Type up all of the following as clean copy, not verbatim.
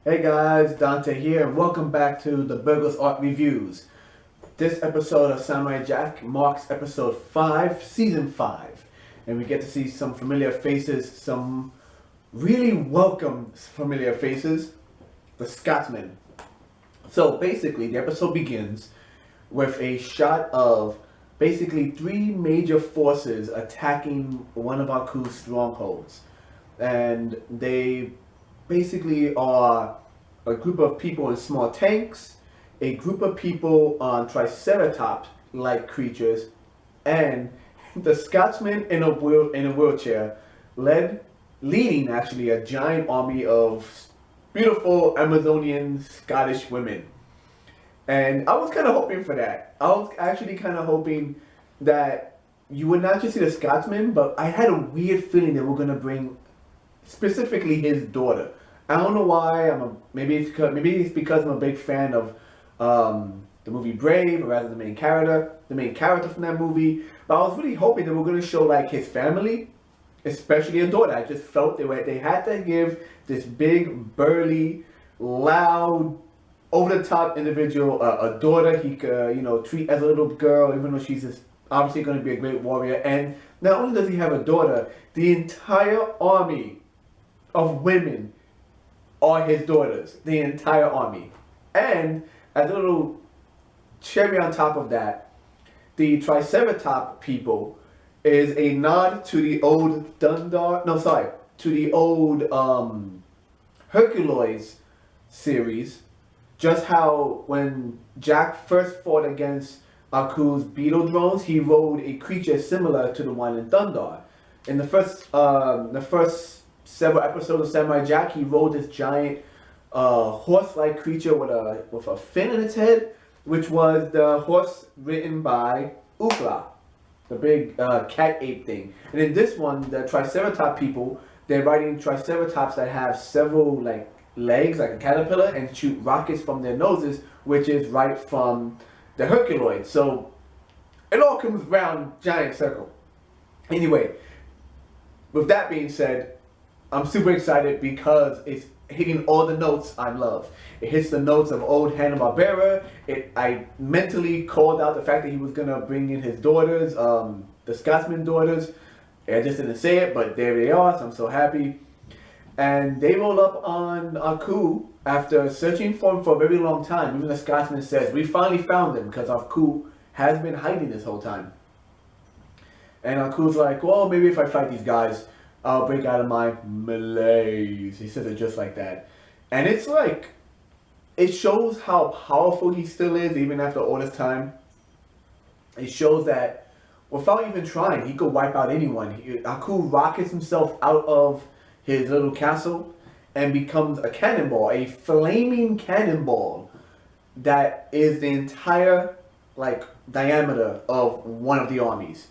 Hey guys, Dante here, and welcome back to the Burgles Art Reviews. This episode of Samurai Jack marks episode 5, season 5, and we get to see some familiar faces, some really welcome familiar faces, the Scotsmen. So basically, the episode begins with a shot of basically three major forces attacking one of Aku's strongholds. And they basically are a group of people in small tanks, a group of people on Triceratops-like creatures, and the Scotsman in a wheelchair, leading actually a giant army of beautiful Amazonian Scottish women. And I was kind of hoping for that. I was actually kind of hoping that you would not just see the Scotsman, but I had a weird feeling they were gonna bring specifically his daughter. I don't know why. Maybe it's because I'm a big fan of the movie Brave, or rather the main character from that movie. But I was really hoping they were going to show like his family, especially a daughter. I just felt they had to give this big, burly, loud, over the top individual a daughter he could treat as a little girl, even though she's obviously going to be a great warrior. And not only does he have a daughter, the entire army of women are his daughters, the entire army. And as a little cherry on top of that, the Triceratop people is a nod to the old to the old Hercules series. Just how when Jack first fought against Aku's beetle drones, he rode a creature similar to the one in Thundar. In the first several episodes of Samurai Jack, he rode this giant horse-like creature with a fin in its head, which was the horse ridden by Ukla, the big cat ape thing. And in this one, the Triceratop people, they're riding Triceratops that have several like legs, like a caterpillar, and shoot rockets from their noses, which is right from the Herculoid. So it all comes round giant circle. Anyway, with that being said, I'm super excited because it's hitting all the notes I love. It hits the notes of old Hanna-Barbera. I mentally called out the fact that he was going to bring in his daughters, the Scotsman daughters. I just didn't say it, but there they are, so I'm so happy. And they roll up on Aku after searching for him for a very long time. Even the Scotsman says, we finally found him, because Aku has been hiding this whole time. And Aku's like, well, maybe if I fight these guys, I'll break out of my malaise. He says it just like that. And it's like, it shows how powerful he still is even after all this time. It shows that without even trying, he could wipe out anyone. Aku rockets himself out of his little castle and becomes a cannonball, a flaming cannonball that is the entire diameter of one of the armies.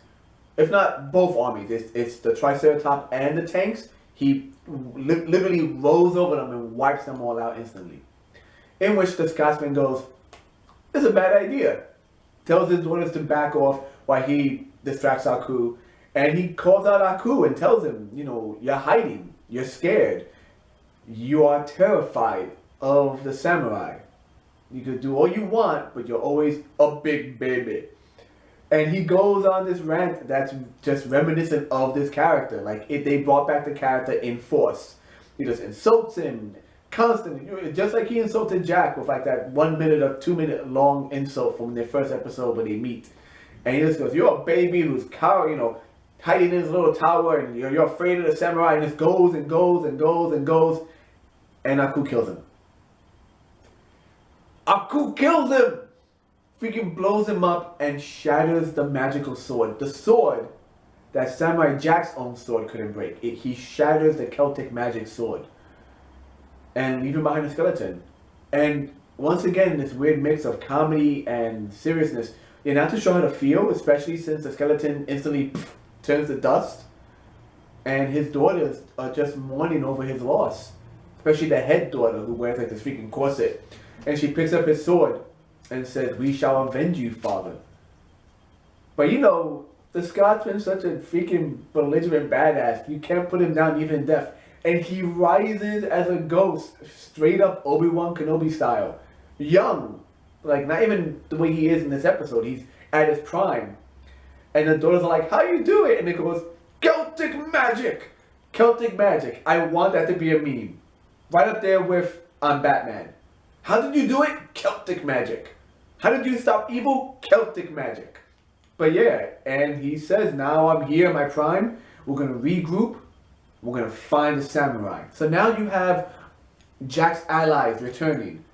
If not both armies, it's the Triceratops and the tanks. He literally rolls over them and wipes them all out instantly. In which the Scotsman goes, "It's a bad idea." Tells his daughters to back off while he distracts Aku. And he calls out Aku and tells him, you're hiding. You're scared. You are terrified of the samurai. You could do all you want, but you're always a big baby. And he goes on this rant that's just reminiscent of this character. Like, if they brought back the character in force. He just insults him constantly. Just like he insulted Jack with like that 1 minute or 2 minute long insult from their first episode where they meet. And he just goes, you're a baby who's hiding in his little tower, and you're afraid of the samurai. And this goes and goes and goes and goes. And Aku kills him. Aku kills him! Freaking blows him up and shatters the magical sword. The sword that Samurai Jack's own sword couldn't break. He shatters the Celtic magic sword. And leave him behind a skeleton. And once again, this weird mix of comedy and seriousness. You're not too sure how to feel, especially since the skeleton instantly turns to dust. And his daughters are just mourning over his loss. Especially the head daughter who wears like this freaking corset. And she picks up his sword and says, we shall avenge you, father. But the Scotsman's such a freaking belligerent badass. You can't put him down even in death. and he rises as a ghost, straight up Obi-Wan Kenobi style. Young. Like, not even the way he is in this episode. He's at his prime. And the daughters are like, how you do it? And it goes, Celtic magic! Celtic magic. I want that to be a meme. Right up there with Batman. How did you do it? Celtic magic. How did you stop evil? Celtic magic. But yeah, and he says, now I'm here in my prime. We're going to regroup. We're going to find the samurai. So now you have Jack's allies returning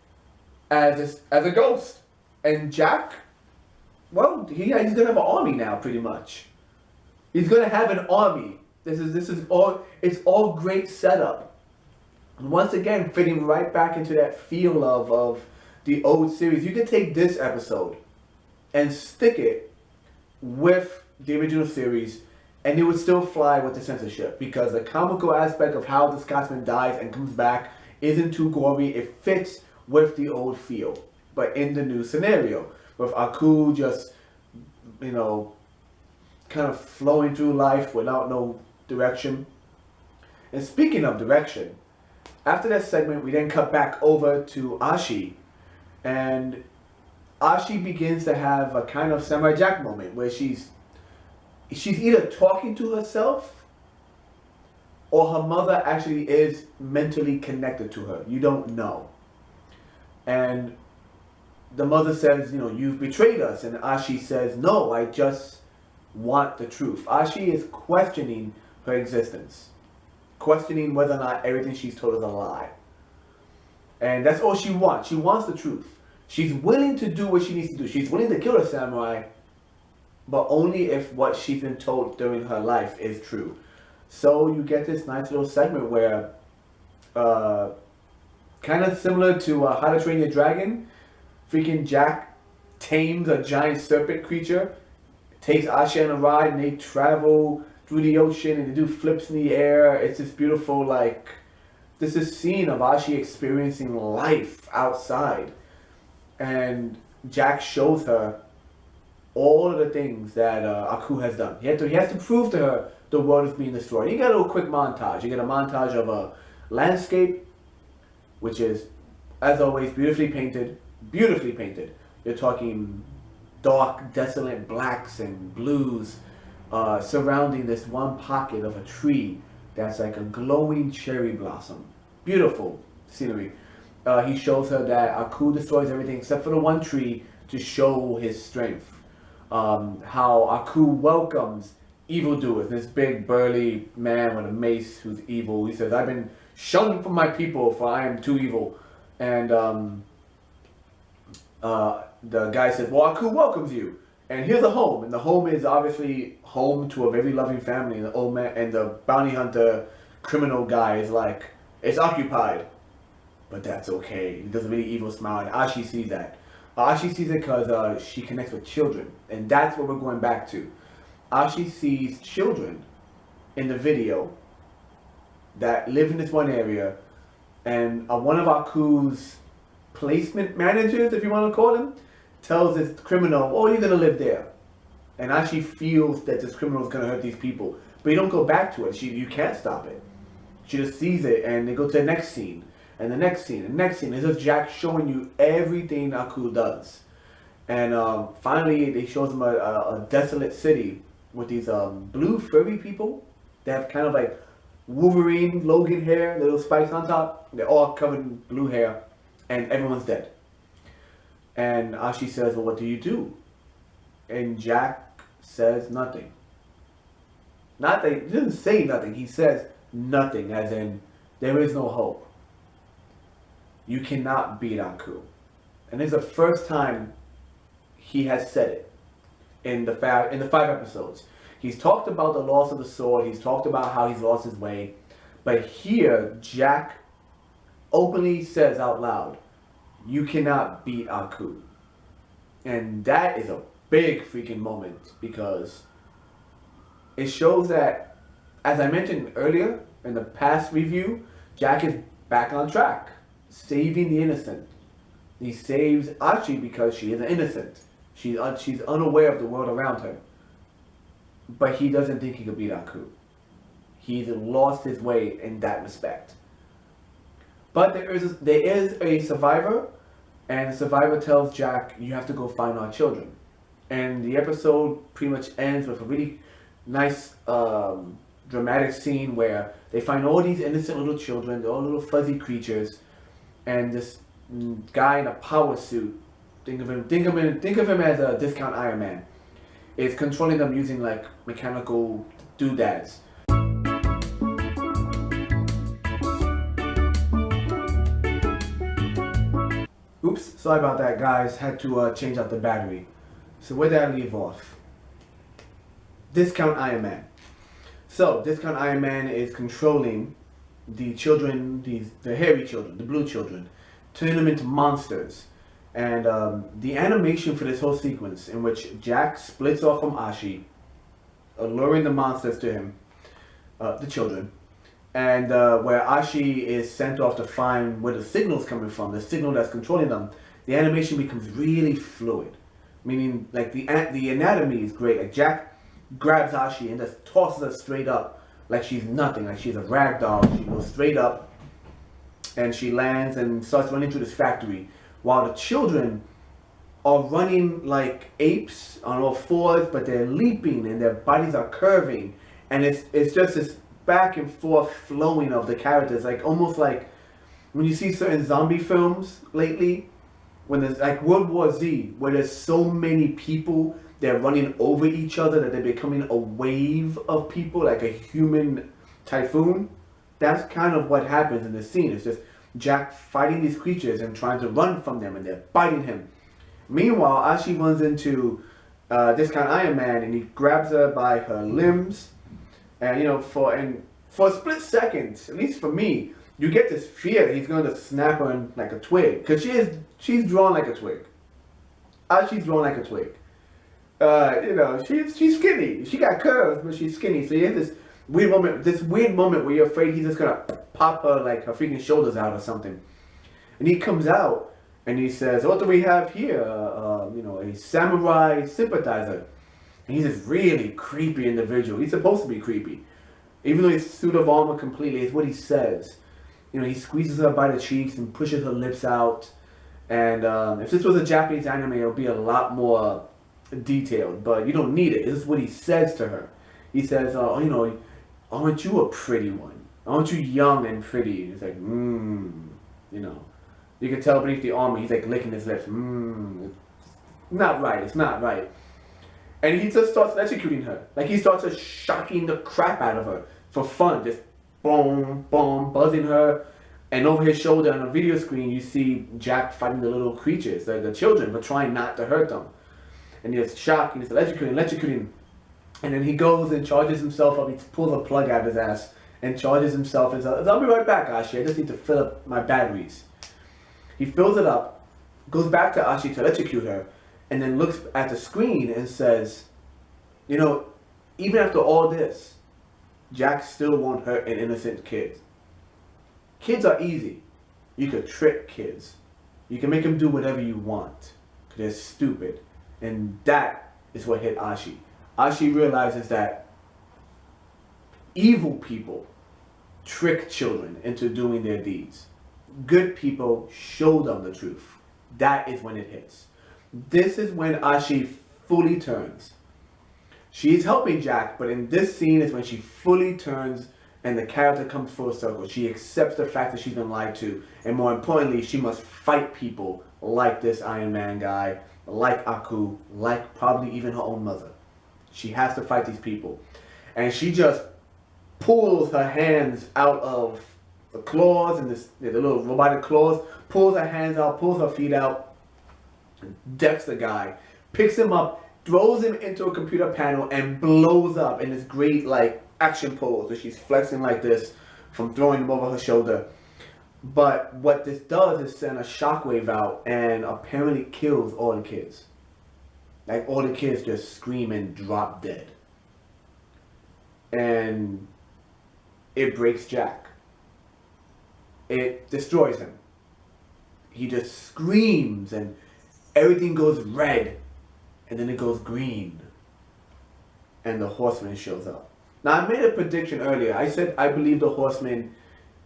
as a ghost. And Jack, well, he's going to have an army now, pretty much. He's going to have an army. This is all, it's all great setup. And once again, fitting right back into that feel of the old series. You can take this episode and stick it with the original series, and it would still fly with the censorship, because the comical aspect of how the Scotsman dies and comes back isn't too gory. It fits with the old feel, but in the new scenario, with Aku just, you know, kind of flowing through life without no direction. And speaking of direction, after that segment, we then cut back over to Ashi, and Ashi begins to have a kind of Samurai Jack moment where she's either talking to herself or her mother actually is mentally connected to her. You don't know. And the mother says, you know, you've betrayed us. And Ashi says, no, I just want the truth. Ashi is questioning her existence, questioning whether or not everything she's told is a lie. And that's all she wants. She wants the truth. She's willing to do what she needs to do. She's willing to kill a samurai, but only if what she's been told during her life is true. So you get this nice little segment where, kind of similar to How to Train Your Dragon, freaking Jack tames a giant serpent creature, takes Ashi on a ride, and they travel through the ocean and they do flips in the air. It's this beautiful, like, this is scene of Ashi experiencing life outside. And Jack shows her all of the things that Aku has done. He has to prove to her the world is being destroyed. You get a little quick montage. You get a montage of a landscape, which is, as always, beautifully painted. Beautifully painted. You're talking dark, desolate blacks and blues surrounding this one pocket of a tree that's like a glowing cherry blossom. Beautiful scenery. He shows her that Aku destroys everything except for the one tree to show his strength. How Aku welcomes evildoers. This big burly man with a mace who's evil. He says, I've been shunned from my people, for I am too evil. And the guy says, well, Aku welcomes you. And here's a home. And the home is obviously home to a very loving family. And the old man and the bounty hunter criminal guy is like, it's occupied. But that's okay. He does a really evil smile. And Ashi sees that. Ashi sees it because she connects with children. And that's what we're going back to. Ashi sees children in the video that live in this one area. And one of Aku's placement managers, if you want to call him, tells this criminal, oh, you're going to live there. And Ashi feels that this criminal is going to hurt these people. But you don't go back to it. You can't stop it. She just sees it, and they go to the next scene. And the next scene, and the next scene. This is Jack showing you everything Aku does. And finally, they shows him a desolate city with these blue furry people. They have kind of like Wolverine, Logan hair, little spikes on top. They're all covered in blue hair. And everyone's dead. And Ashi says, well, what do you do? And Jack says nothing. Not that he doesn't say nothing. He says nothing, as in, there is no hope. You cannot beat Aku. And it's the first time he has said it in the 5 episodes. He's talked about the loss of the sword. He's talked about how he's lost his way. But here, Jack openly says out loud, you cannot beat Aku. And that is a big freaking moment, because it shows that, as I mentioned earlier in the past review, Jack is back on track, saving the innocent. He saves Ashi because she is innocent. She's unaware of the world around her. But he doesn't think he could beat Aku. He's lost his way in that respect. But there is a survivor, and the survivor tells Jack, "You have to go find our children." And the episode pretty much ends with a really nice dramatic scene where they find all these innocent little children, they're all little fuzzy creatures, and this guy in a power suit, think of him as a discount Iron Man, is controlling them using like mechanical doodads. Oops, sorry about that, guys. Had to change out the battery. So where did I leave off? Discount Iron Man. So Discount Iron Man is controlling the children, the hairy children, the blue children, turning them into monsters. And the animation for this whole sequence, in which Jack splits off from Ashi, alluring the monsters to him, the children, and where Ashi is sent off to find where the signal's coming from, the signal that's controlling them, the animation becomes really fluid. Meaning, like, the anatomy is great. Like, Jack grabs Ashi and just tosses her straight up like she's nothing, like she's a rag doll. She goes straight up and she lands and starts running through this factory, while the children are running like apes on all fours, but they're leaping and their bodies are curving, and it's just this back and forth flowing of the characters, like almost like when you see certain zombie films lately, when there's like World War Z, where there's so many people, they're running over each other that they're becoming a wave of people, like a human typhoon. That's kind of what happens in this scene. It's just Jack fighting these creatures and trying to run from them, and they're biting him. Meanwhile, Ashi runs into Discount Iron Man, and he grabs her by her limbs, and for a split second, at least for me, you get this fear that he's going to snap her in like a twig, because she's drawn like a twig. Ashi's drawn like a twig. She's skinny. She got curves, but she's skinny. So you have this weird moment where you're afraid he's just gonna pop her like her freaking shoulders out or something. And he comes out and he says, "What do we have here? A samurai sympathizer." And he's this really creepy individual. He's supposed to be creepy, even though he's suit of armor completely. It's what he says. He squeezes her by the cheeks and pushes her lips out. And if this was a Japanese anime, it would be a lot more detailed, but you don't need it. This is what he says to her. He says, "Aren't you a pretty one? Aren't you young and pretty?" And he's like, You can tell beneath the armor, he's like licking his lips. Not right. It's not right. And he just starts executing her. Like he starts just shocking the crap out of her for fun. Just boom, boom, buzzing her. And over his shoulder on a video screen, you see Jack fighting the little creatures, the children, but trying not to hurt them. And he's shocking, he's electrocuting. And then he goes and charges himself up. He pulls a plug out of his ass and charges himself and says, "I'll be right back, Ashi. I just need to fill up my batteries." He fills it up, goes back to Ashi to electrocute her, and then looks at the screen and says, even after all this, Jack still won't hurt an innocent kid. Kids are easy. You could trick kids. You can make them do whatever you want, because they're stupid. And that is what hit Ashi. Ashi realizes that evil people trick children into doing their deeds. Good people show them the truth. That is when it hits. This is when Ashi fully turns. She's helping Jack, but in this scene is when she fully turns and the character comes full circle. She accepts the fact that she's been lied to, and more importantly, she must fight people like this Iron Man guy, like Aku, like probably even her own mother. She has to fight these people. And she just pulls her hands out of the claws and the little robotic claws, pulls her hands out, pulls her feet out, decks the guy, picks him up, throws him into a computer panel, and blows up in this great action pose where she's flexing like this from throwing him over her shoulder. But what this does is send a shockwave out and apparently kills all the kids. Like all the kids just scream and drop dead. And it breaks Jack. It destroys him. He just screams and everything goes red and then it goes green. And the Horseman shows up. Now, I made a prediction earlier. I said I believe the Horseman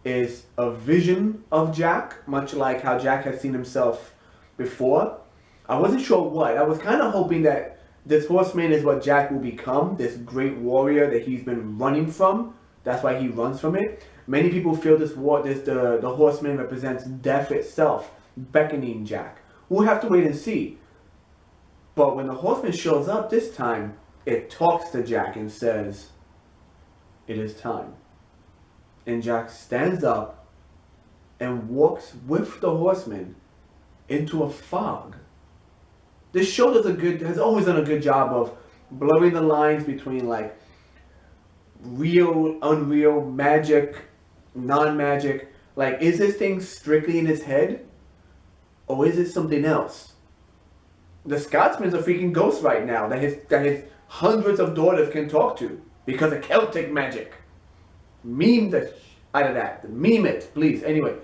is a vision of Jack, much like how Jack has seen himself before. I wasn't sure what. I was kind of hoping that this Horseman is what Jack will become, this great warrior that he's been running from. That's why he runs from it. Many people feel the Horseman represents death itself, beckoning Jack. We'll have to wait and see. But when the Horseman shows up this time, it talks to Jack and says, "It is time." And Jack stands up and walks with the Horseman into a fog. This show has always done a good job of blurring the lines between like real, unreal, magic, non-magic. Like, is this thing strictly in his head? Or is it something else? The Scotsman's a freaking ghost right now that his hundreds of daughters can talk to because of Celtic magic. Meme the out of that. Meme it, please. Anyway,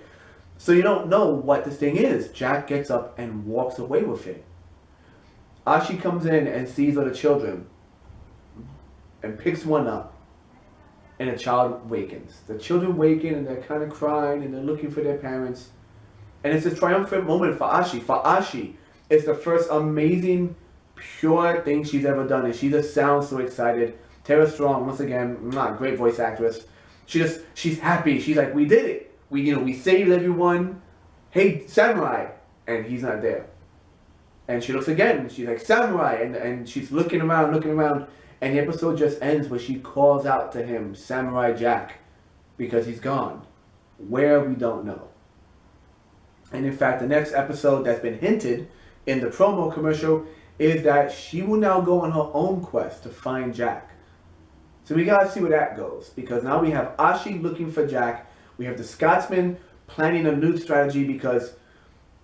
so you don't know what this thing is. Jack gets up and walks away with it. Ashi comes in and sees all the children and picks one up, and a child wakens. The children waken and they're kind of crying and they're looking for their parents. And it's a triumphant moment for Ashi. For Ashi, it's the first amazing, pure thing she's ever done, and she just sounds so excited. Tara Strong, once again, great voice actress. She's happy. She's like, we did it. We saved everyone. Hey, Samurai, and he's not there. And she looks again. She's like, Samurai, and she's looking around, and the episode just ends where she calls out to him, Samurai Jack, because he's gone. Where, we don't know. And in fact, the next episode that's been hinted in the promo commercial is that she will now go on her own quest to find Jack. So we gotta see where that goes, because now we have Ashi looking for Jack. We have the Scotsman planning a new strategy because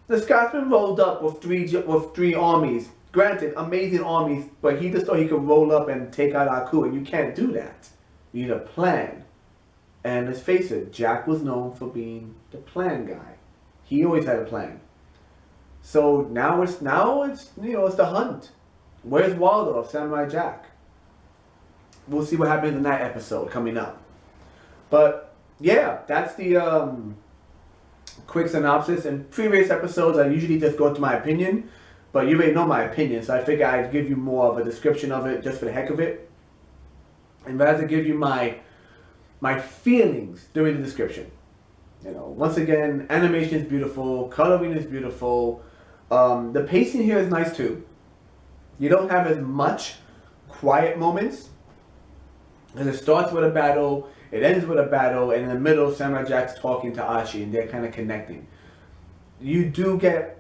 the Scotsman rolled up with three armies. Granted, amazing armies, but he just thought he could roll up and take out Aku, and you can't do that. You need a plan. And let's face it, Jack was known for being the plan guy. He always had a plan. So now it's the hunt. Where's Waldorf, Samurai Jack? We'll see what happens in that episode coming up. But yeah, that's the quick synopsis. In previous episodes, I usually just go into my opinion, but you already know my opinion, so I figure I'd give you more of a description of it just for the heck of it, and rather give you my feelings during the description. Once again, animation is beautiful, coloring is beautiful. The pacing here is nice too. You don't have as much quiet moments. And it starts with a battle, it ends with a battle, and in the middle, Samurai Jack's talking to Ashi, and they're kind of connecting. You do get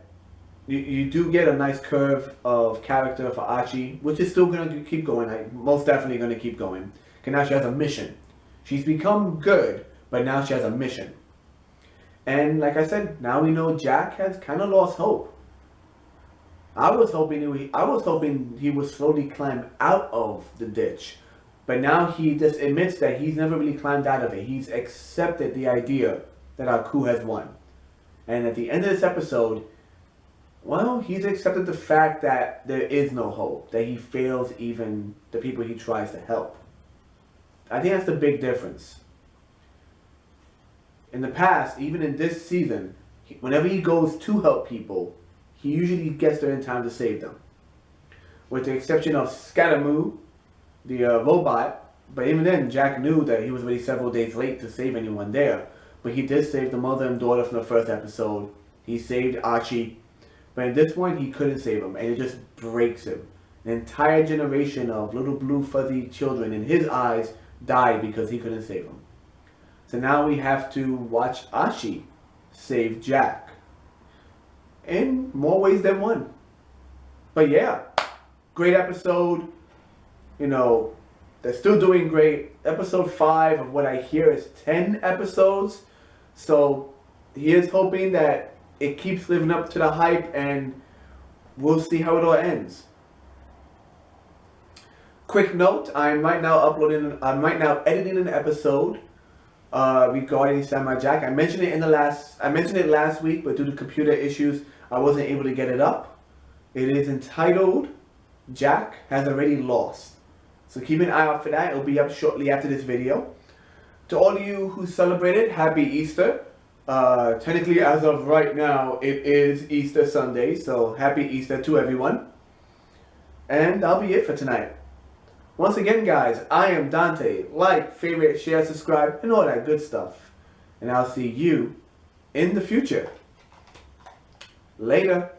a nice curve of character for Ashi, which is still going to keep going. Most definitely going to keep going. Because now she has a mission. She's become good, but now she has a mission. And like I said, now we know Jack has kind of lost hope. I was hoping he would slowly climb out of the ditch. But now he just admits that he's never really climbed out of it. He's accepted the idea that Aku has won. And at the end of this episode, well, he's accepted the fact that there is no hope. That he fails even the people he tries to help. I think that's the big difference. In the past, even in this season, whenever he goes to help people, he usually gets there in time to save them. With the exception of Scaramouche, the robot, but even then, Jack knew that he was already several days late to save anyone there. But he did save the mother and daughter from the first episode. He saved Archie. But at this point, he couldn't save him, and it just breaks him. An entire generation of little blue fuzzy children in his eyes died because he couldn't save them. So now we have to watch Ashi save Jack. In more ways than one. But yeah, great episode. They're still doing great. Episode 5 of what I hear is 10 episodes. So here's hoping that it keeps living up to the hype, and we'll see how it all ends. Quick note, I'm right now editing an episode regarding Samurai Jack. I mentioned it last week, but due to computer issues, I wasn't able to get it up. It is entitled Jack Has Already Lost. So keep an eye out for that. It'll be up shortly after this video. To all of you who celebrated, happy Easter. Technically, as of right now, it is Easter Sunday, so happy Easter to everyone. And that'll be it for tonight. Once again, guys, I am Dante. Like, favorite, share, subscribe, and all that good stuff. And I'll see you in the future. Later.